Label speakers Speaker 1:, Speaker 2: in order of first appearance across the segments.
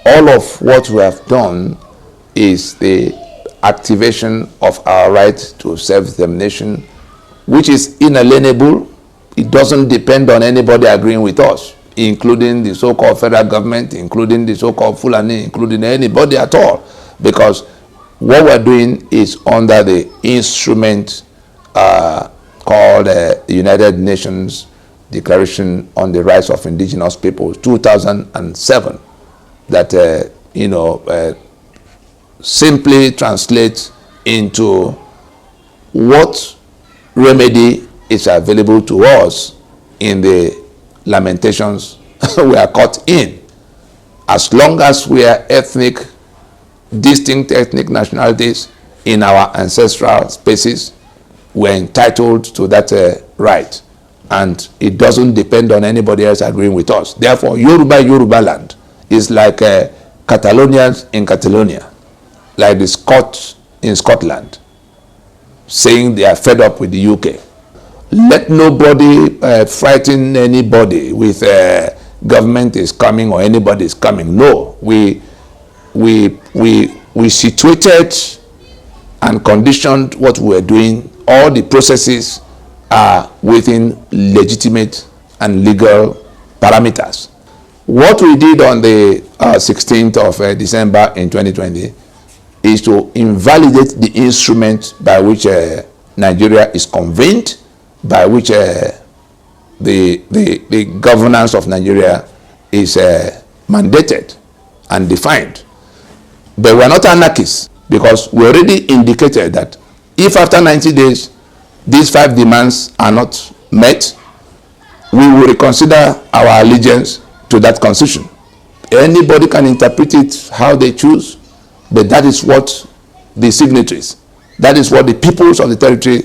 Speaker 1: all of what we have done is the activation of our right to self-determination, which is inalienable. It doesn't depend on anybody agreeing with us, including the so-called federal government, including the so-called Fulani, including anybody at all, because what we're doing is under the instrument called the United Nations Declaration on the Rights of Indigenous Peoples, 2007, that simply translates into what remedy is available to us in the lamentations we are caught in. As long as we are distinct ethnic nationalities in our ancestral spaces, we're entitled to that right. And it doesn't depend on anybody else agreeing with us. Therefore, Yoruba land is like Catalonians in Catalonia, like the Scots in Scotland, saying they are fed up with the UK. Let nobody frighten anybody with government is coming or anybody is coming. No, we situated and conditioned what we were doing. All the processes are within legitimate and legal parameters. What we did on the 16th of December in 2020 is to invalidate the instrument by which Nigeria is convened, by which the governance of Nigeria is mandated and defined. But we're not anarchists, because we already indicated that if after 90 days these 5 demands are not met, we will reconsider our allegiance to that constitution. Anybody can interpret it how they choose, but that is what the signatories, that is what the peoples of the territory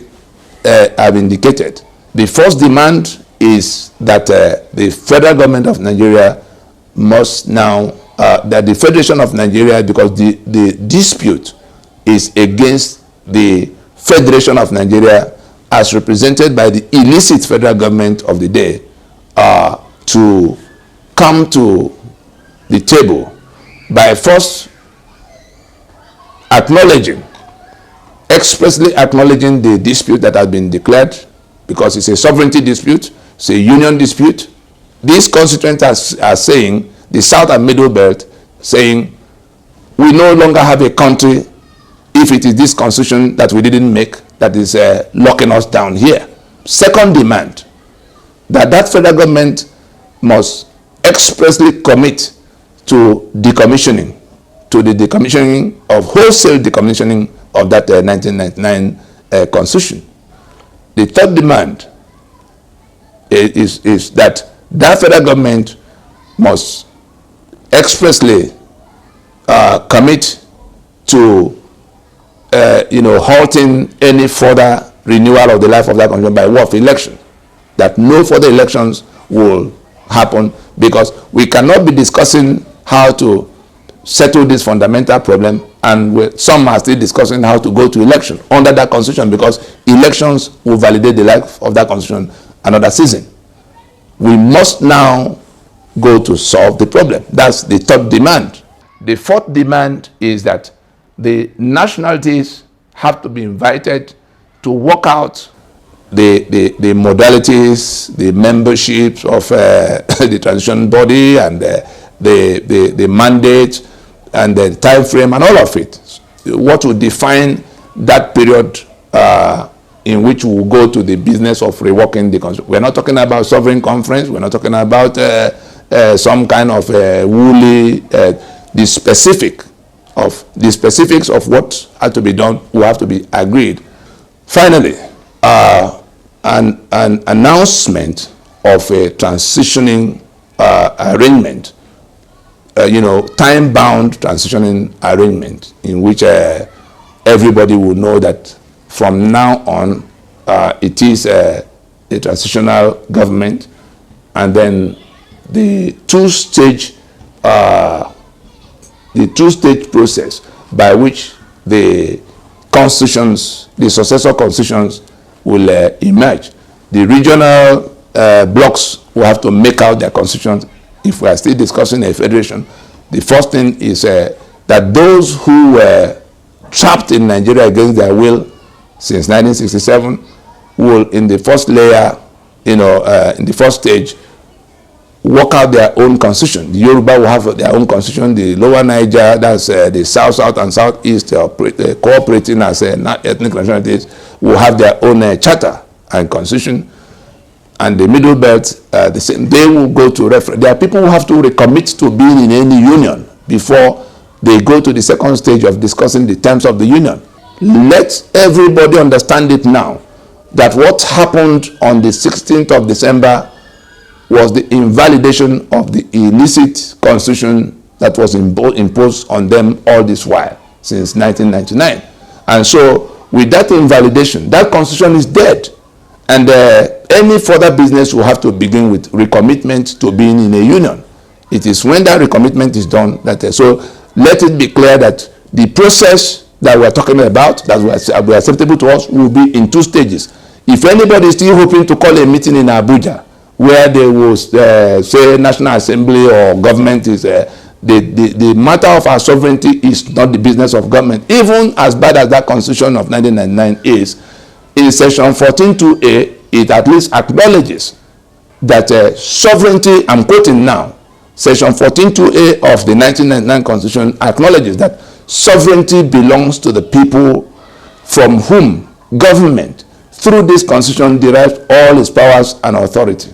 Speaker 1: have indicated. The first demand is that the federal government of Nigeria must now, that the Federation of Nigeria, because the dispute is against the Federation of Nigeria as represented by the illicit federal government of the day, to come to the table by first expressly acknowledging the dispute that has been declared, because it's a sovereignty dispute, it's a union dispute. These constituents are saying, the South and Middle Belt, saying, we no longer have a country if it is this constitution that we didn't make that is locking us down here. Second demand, that federal government must expressly commit to decommissioning, to the decommissioning of wholesale decommissioning of that 1999 constitution. The third demand is that federal government must expressly commit to halting any further renewal of the life of that constitution by way of election, that no further elections will happen, because we cannot be discussing how to settle this fundamental problem, and some are still discussing how to go to election under that constitution, because elections will validate the life of that constitution another season. We must now go to solve the problem. That's the third demand. The fourth demand is that the nationalities have to be invited to work out the modalities, the memberships of the transition body, and the mandate, and the time frame, and all of it. What will define that period in which we will go to the business of reworking the constitution. We're not talking about sovereign conference. We're not talking about some kind of woolly, the specifics of what had to be done will have to be agreed. Finally, an announcement of a transitioning arrangement, time-bound transitioning arrangement, in which everybody will know that from now on it is a transitional government, and then the two-stage process by which the constitutions, the successor constitutions, will emerge. The regional blocks will have to make out their constitutions. If we are still discussing a federation, The first thing is that those who were trapped in Nigeria against their will since 1967 will, in the first layer, in the first stage, work out their own constitution. The Yoruba will have their own constitution. The Lower Niger, that's the South, South, and Southeast, cooperating as ethnic nationalities, will have their own charter and constitution. And the Middle Belt, the same. They will go to referendum. There are people who have to recommit to being in any union before they go to the second stage of discussing the terms of the union. Let everybody understand it now, that what happened on the 16th of December was the invalidation of the illicit constitution that was imposed on them all this while, since 1999. And so, with that invalidation, that constitution is dead. And any further business will have to begin with recommitment to being in a union. It is when that recommitment is done that, so let it be clear that the process that we are talking about, that will be acceptable to us, will be in two stages. If anybody is still hoping to call a meeting in Abuja, where they will say National Assembly or government is, the matter of our sovereignty is not the business of government. Even as bad as that constitution of 1999 is, in section 14.2a, it at least acknowledges that sovereignty, I'm quoting now, section 14.2a of the 1999 constitution acknowledges that sovereignty belongs to the people from whom government, through this constitution, derives all its powers and authority.